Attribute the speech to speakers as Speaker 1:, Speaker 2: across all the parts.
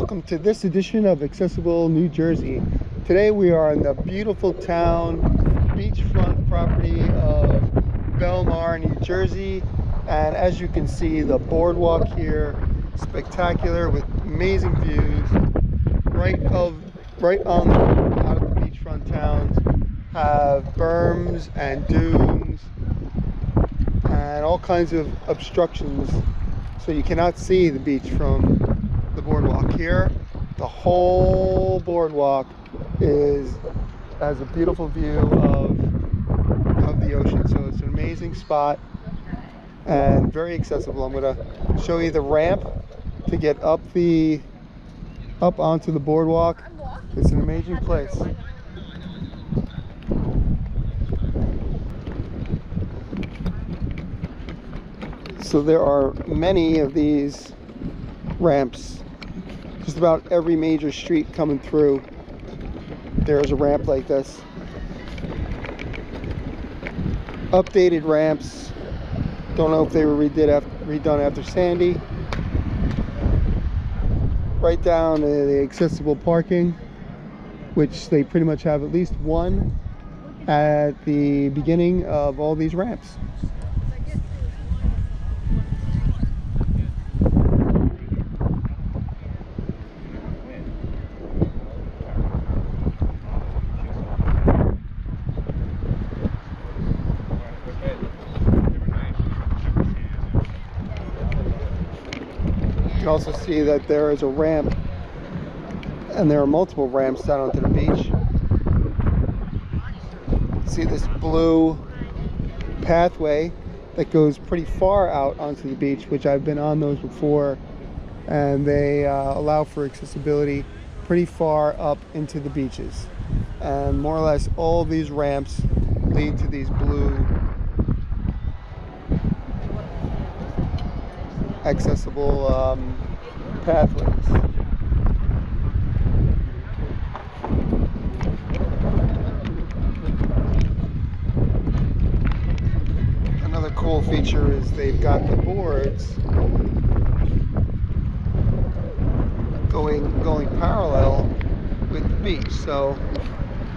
Speaker 1: welcome to this edition of Accessible New Jersey. Today we are in the beautiful town beachfront property of Belmar, New Jersey, and as you can see, the boardwalk here, spectacular with amazing views right on out of the beachfront towns. Have berms and dunes and all kinds of obstructions, so you cannot see the beach from the boardwalk. Here the whole boardwalk has a beautiful view of the ocean, so it's an amazing spot and very accessible. I'm going to show you the ramp to get up onto the boardwalk. It's an amazing place. So there are many of these ramps. Just about every major street coming through, there's a ramp like this. Updated ramps. Don't know if they were redone after Sandy. Right down to the accessible parking, which they pretty much have at least one at the beginning of all these ramps. You can also see that there is a ramp, and there are multiple ramps down onto the beach. See this blue pathway that goes pretty far out onto the beach, which I've been on those before, and they allow for accessibility pretty far up into the beaches. And more or less all these ramps lead to these blue accessible pathways. Another cool feature is they've got the boards going parallel with the beach. So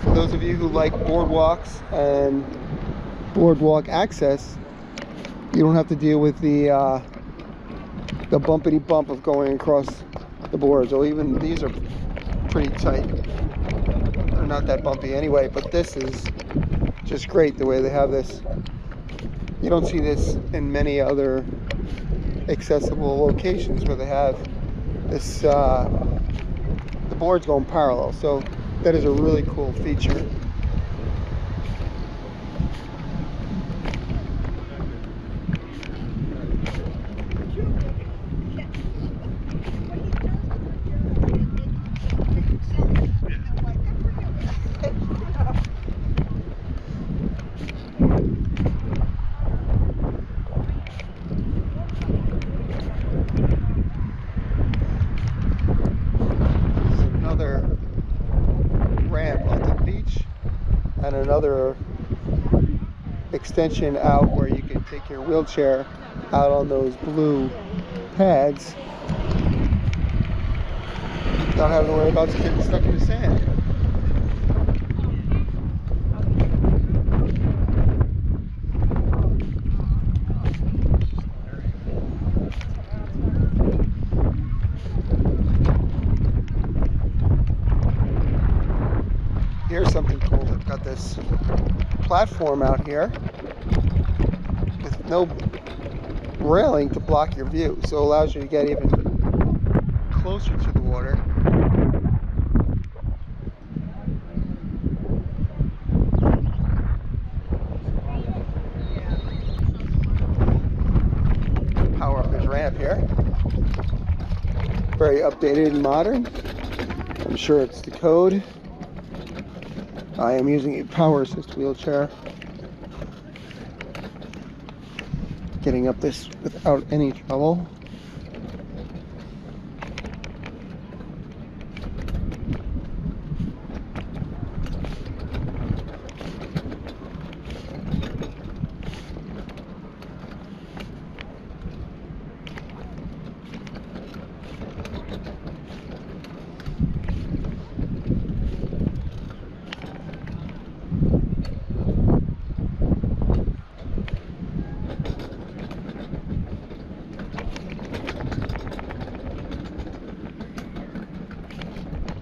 Speaker 1: for those of you who like boardwalks and boardwalk access, you don't have to deal with the bumpity bump of going across the boards. Or even these are pretty tight. They're not that bumpy anyway, but this is just great the way they have this. You don't see this in many other accessible locations where they have this the boards going parallel. So that is a really cool feature. Ramp onto the beach, and another extension out where you can take your wheelchair out on those blue pads without having to worry about getting stuck in the sand. Here's something cool. They've got this platform out here with no railing to block your view, so it allows you to get even closer to the water. Power up this ramp here. Very updated and modern. I'm sure it's the code. I am using a power assist wheelchair, getting up this without any trouble.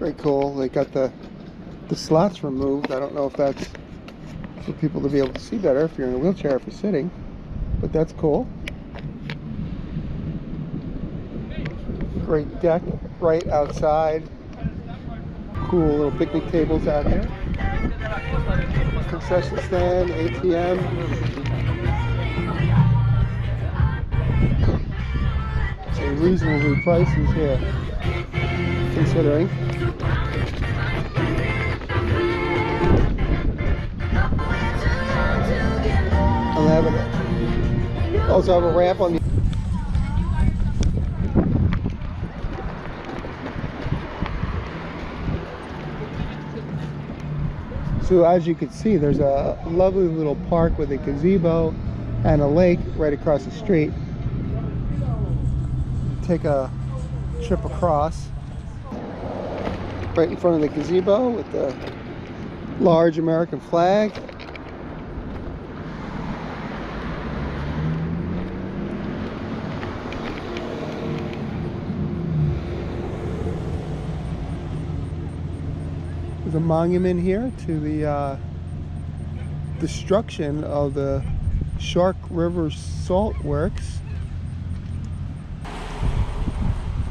Speaker 1: Very cool. They got the slats removed. I don't know if that's for people to be able to see better if you're in a wheelchair, if you're sitting, but that's cool. Great deck right outside. Cool little picnic tables out here. Concession stand, ATM. So reasonably prices here, considering. Also have a ramp on the So as you can see, there's a lovely little park with a gazebo and a lake right across the street. Take a trip across right in front of the gazebo with the large American flag. There's a monument here to the destruction of the Shark River Salt Works.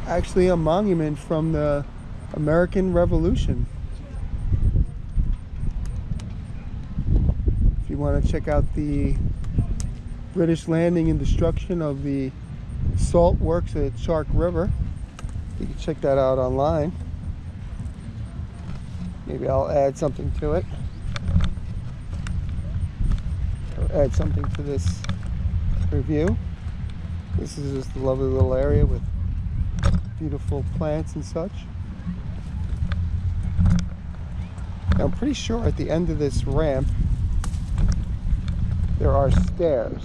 Speaker 1: Actually a monument from the American Revolution. If you want to check out the British landing and destruction of the salt works at Shark River, you can check that out online. Maybe I'll add something to it, or add something to this review. This is just a lovely little area with beautiful plants and such. Now, I'm pretty sure at the end of this ramp there are stairs,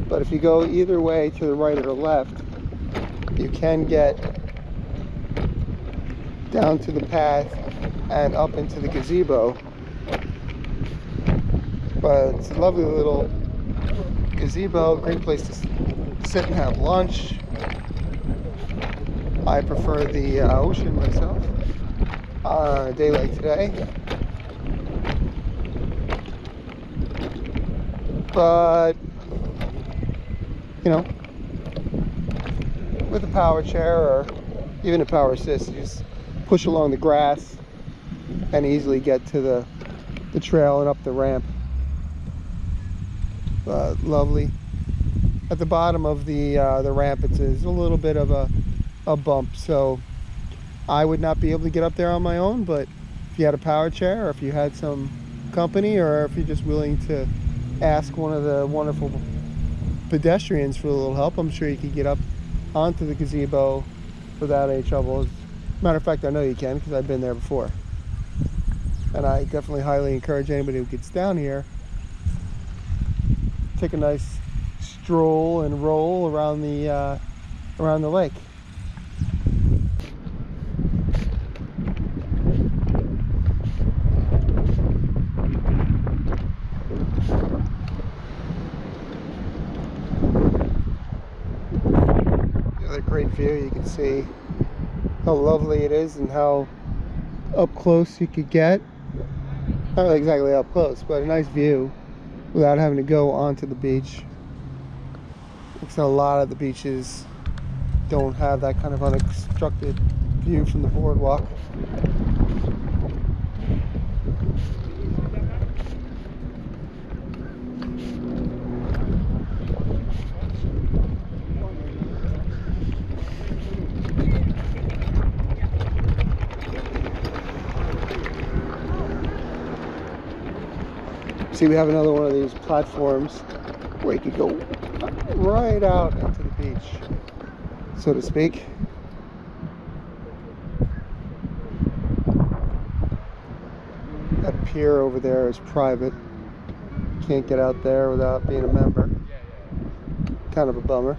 Speaker 1: but if you go either way, to the right or the left, you can get down to the path and up into the gazebo. But it's a lovely little gazebo, great place to sit and have lunch. I prefer the ocean myself on a day like today. But, you know, with a power chair or even a power assist, you just push along the grass and easily get to the trail and up the ramp. Lovely. At the bottom of the ramp, it's a little bit of a bump, so I would not be able to get up there on my own, but if you had a power chair, or if you had some company, or if you're just willing to ask one of the wonderful pedestrians for a little help, I'm sure you could get up onto the gazebo without any trouble. As a matter of fact, I know you can, because I've been there before. And I definitely highly encourage anybody who gets down here, take a nice stroll and roll around the lake. Another great view. You can see how lovely it is and how up close you could get. Not exactly up close, but a nice view without having to go onto the beach. Because a lot of the beaches don't have that kind of unobstructed view from the boardwalk. See, we have another one of these platforms where you could go right out into the beach, so to speak. That pier over there is private. Can't get out there without being a member. Kind of a bummer.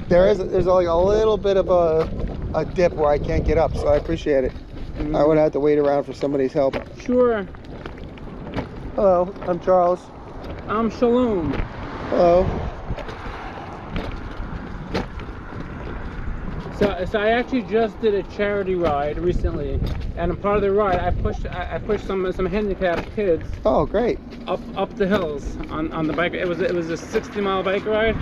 Speaker 1: There's like a little bit of a dip where I can't get up, so I appreciate it. I would have to wait around for somebody's help.
Speaker 2: Sure.
Speaker 1: Hello, I'm Charles.
Speaker 2: I'm Shalom.
Speaker 1: Hello.
Speaker 2: So I actually just did a charity ride recently, and part of the ride I pushed some handicapped kids.
Speaker 1: Oh, great.
Speaker 2: Up the hills on the bike. It was a 60-mile bike ride,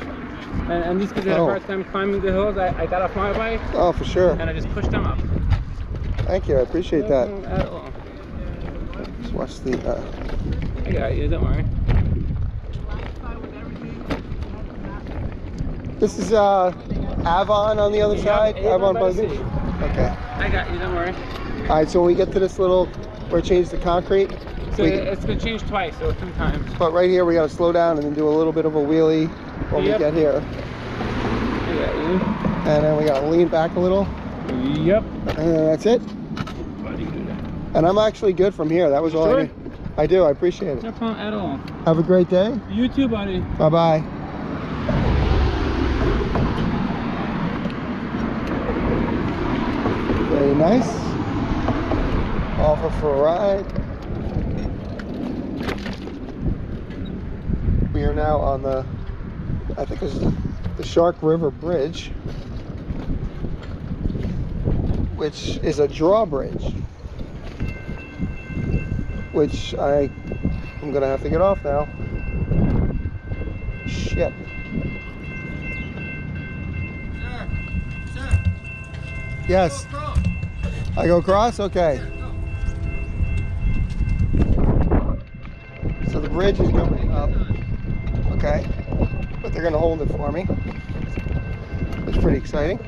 Speaker 2: and these kids had a hard time climbing the hills. I got off my bike.
Speaker 1: Oh, for sure.
Speaker 2: And I just pushed them up.
Speaker 1: Thank you. I appreciate that.
Speaker 2: At all.
Speaker 1: Just watch the.
Speaker 2: I got you. Don't worry.
Speaker 1: This is Avon on the other side. Avon by the Sea. Okay.
Speaker 2: I got you. Don't worry.
Speaker 1: All right. So when we get to this little, where it changed the concrete.
Speaker 2: So it's gonna change twice, or 3 times.
Speaker 1: But right here we gotta slow down and then do a little bit of a wheelie when we get here.
Speaker 2: I got you.
Speaker 1: And then we gotta lean back a little.
Speaker 2: Yep.
Speaker 1: And that's it. And I'm actually good from here. That was all I need. I do. I appreciate it.
Speaker 2: No problem at all.
Speaker 1: Have a great day.
Speaker 2: You too, buddy.
Speaker 1: Bye-bye. Very nice. Offer for a ride. We are now on the, I think it's the Shark River Bridge, which is a drawbridge, which I'm gonna have to get off now. Shit. Sir. Yes. I go across? Okay. So the bridge is going up. Okay. But they're gonna hold it for me. It's pretty exciting.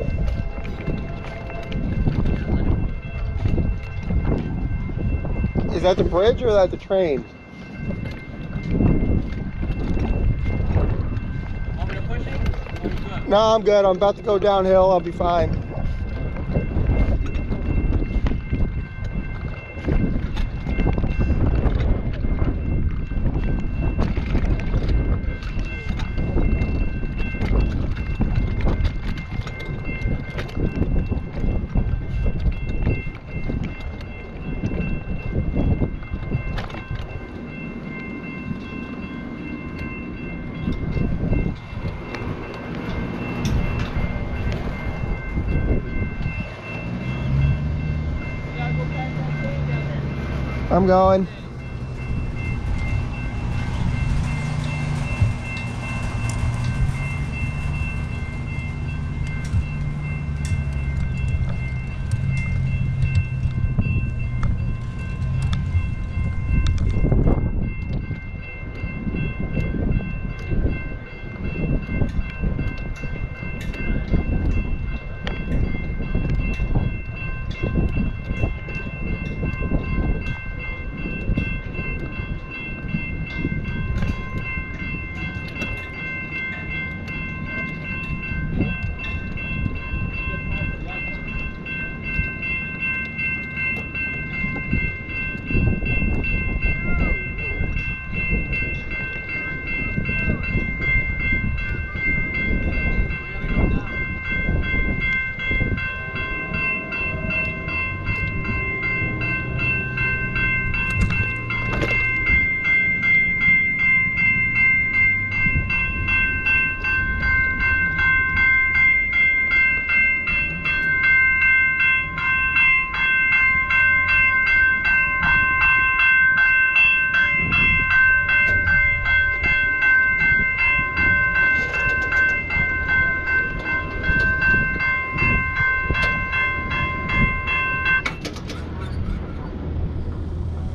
Speaker 1: Is that the bridge or is that the train?
Speaker 2: Want me to push it?
Speaker 1: No, I'm good. I'm about to go downhill. I'll be fine. I'm going.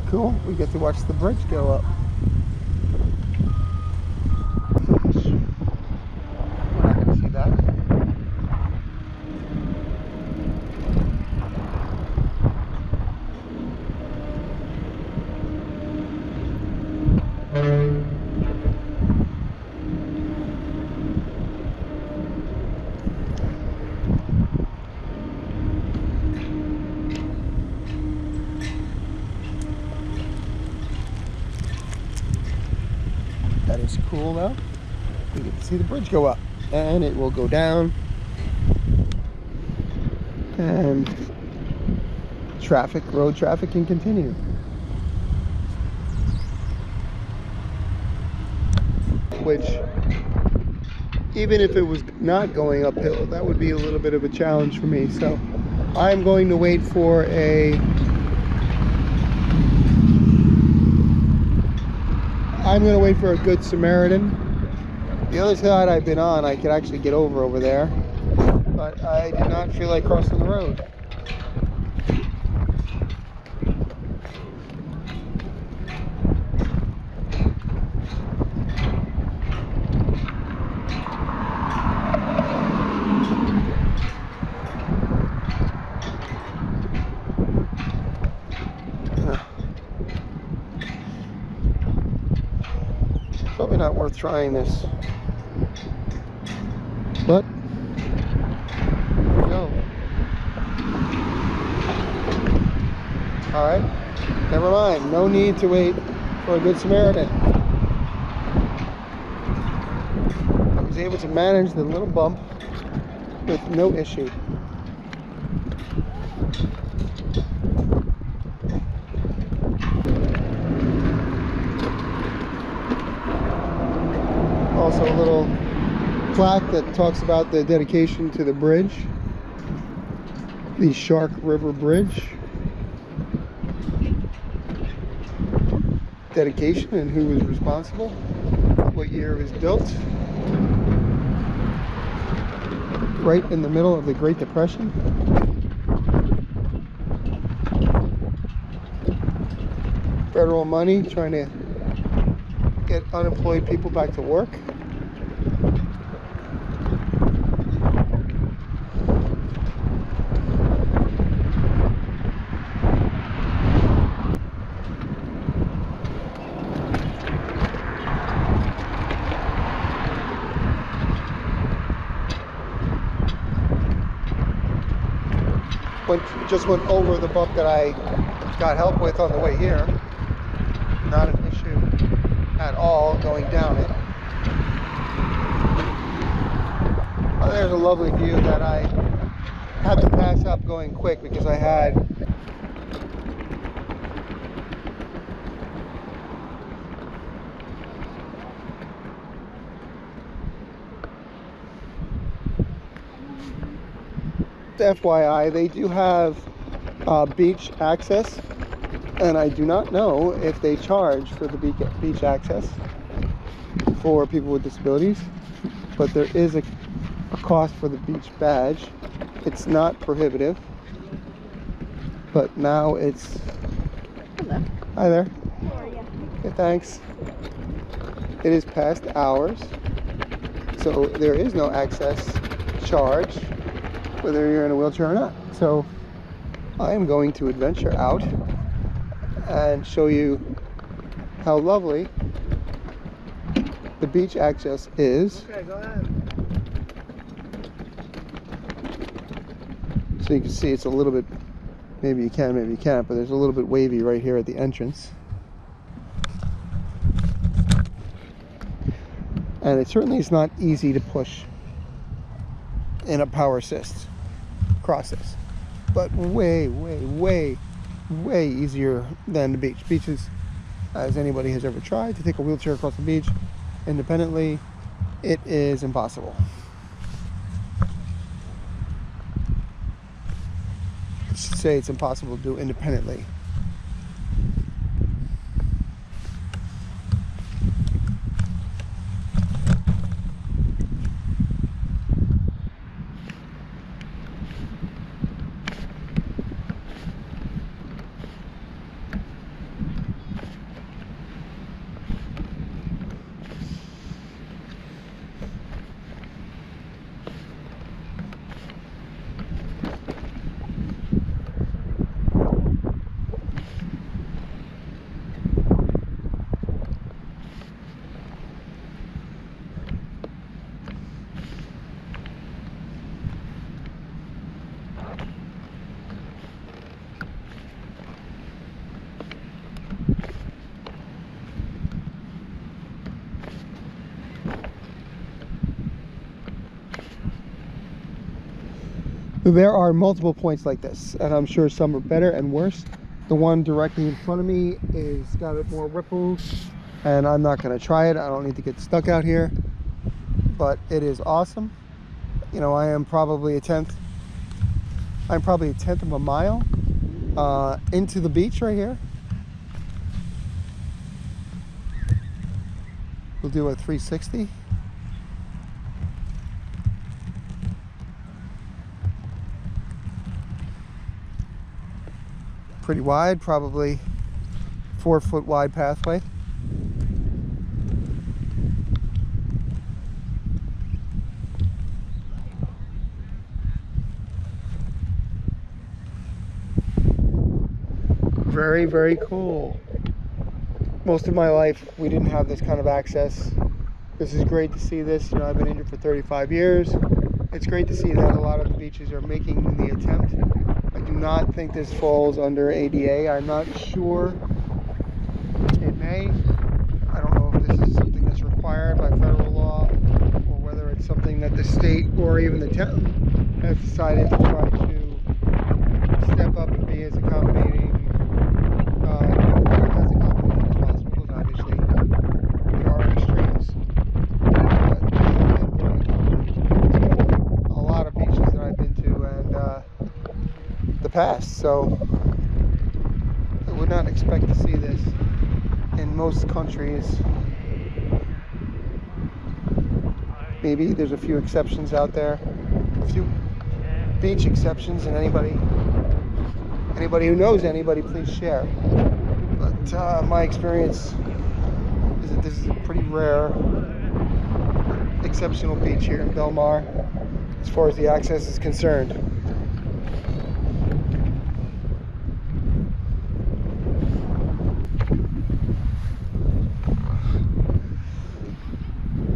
Speaker 1: Cool. We get to watch the bridge go up. We're not going to see that. That is cool though. We get to see the bridge go up and it will go down and road traffic can continue. Which even if it was not going uphill, that would be a little bit of a challenge for me. So I'm going to wait for a good Samaritan. The other side I've been on, I could actually get over there, but I did not feel like crossing the road. Probably not worth trying this, but here we go. All right, never mind. No need to wait for a good Samaritan. I was able to manage the little bump with no issue. Also a little plaque that talks about the dedication to the bridge, the Shark River Bridge. Dedication and who was responsible, what year it was built. Right in the middle of the Great Depression. Federal money trying to get unemployed people back to work. Just went over the bump that I got help with on the way here. Not an issue at all going down it. Oh, there's a lovely view that I had to pass up going quick because I had FYI, they do have beach access, and I do not know if they charge for the beach access for people with disabilities, but there is a cost for the beach badge. It's not prohibitive, but now it's...
Speaker 3: Hello.
Speaker 1: Hi there.
Speaker 3: How are you?
Speaker 1: Okay, thanks. It is past hours, so there is no access charge whether you're in a wheelchair or not. So I am going to adventure out and show you how lovely the beach access is.
Speaker 4: Okay, go ahead.
Speaker 1: So you can see it's a little bit, maybe you can, maybe you can't, but there's a little bit wavy right here at the entrance. And it certainly is not easy to push in a power assist across this, but way easier than the beach. Beaches, as anybody has ever tried to take a wheelchair across the beach independently, it is impossible. I should say it's impossible to do independently. There are multiple points like this, and I'm sure some are better and worse. The one directly in front of me is got a bit more ripples, and I'm not going to try it. I don't need to get stuck out here. but it is awesome. You know, I'm probably a tenth of a mile into the beach right here. We'll do a 360. Pretty wide, probably 4-foot wide pathway. Very, very cool. Most of my life we didn't have this kind of access. This is great to see this. You know, I've been in here for 35 years. It's great to see that a lot of the beaches are making the attempt. I do not think this falls under ADA. I'm not sure. It may. I don't know if this is something that's required by federal law or whether it's something that the state or even the town has decided to try to step up and be as accommodating as possible, because obviously there are extremes. But I've been very accommodating to a lot of beaches that I've been to and the past, so I would not expect to see this in most countries. Maybe there's a few exceptions out there, a few beach exceptions, and anybody who knows anybody, please share. But my experience is that this is a pretty rare, exceptional beach here in Belmar as far as the access is concerned.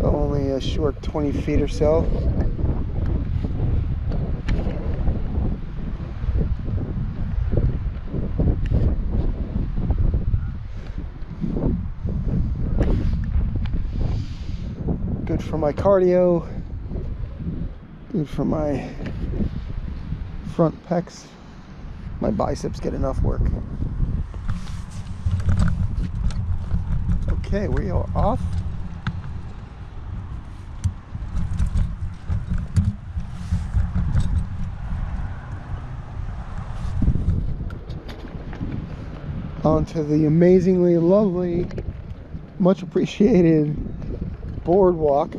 Speaker 1: Only a short 20 feet or so. Good for my cardio, good for my front pecs. My biceps get enough work. Okay, we are off. Onto the amazingly lovely, much appreciated boardwalk.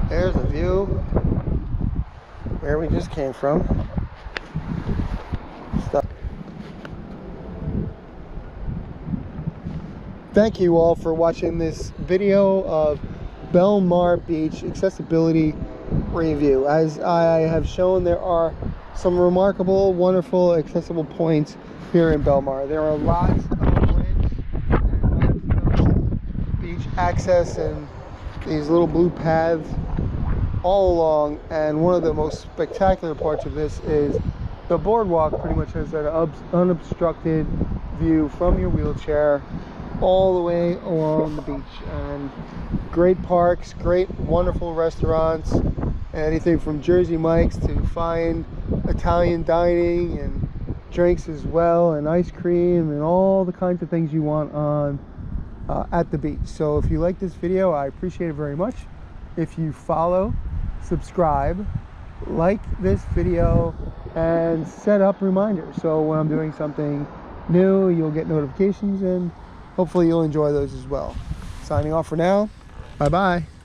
Speaker 1: There's a view where we just came from. Thank you all for watching this video of Belmar Beach accessibility review. As I have shown, there are some remarkable, wonderful, accessible points here in Belmar. There are lots of ramps and lots of beach access and these little blue paths all along, and one of the most spectacular parts of this is the boardwalk pretty much has that unobstructed view from your wheelchair all the way along the beach, and great parks, great wonderful restaurants, anything from Jersey Mike's to fine Italian dining and drinks as well, and ice cream and all the kinds of things you want on at the beach. So if you like this video, I appreciate it very much. If you follow, subscribe, like this video, and set up reminders so when I'm doing something new you'll get notifications, and hopefully you'll enjoy those as well. Signing off for now. Bye bye.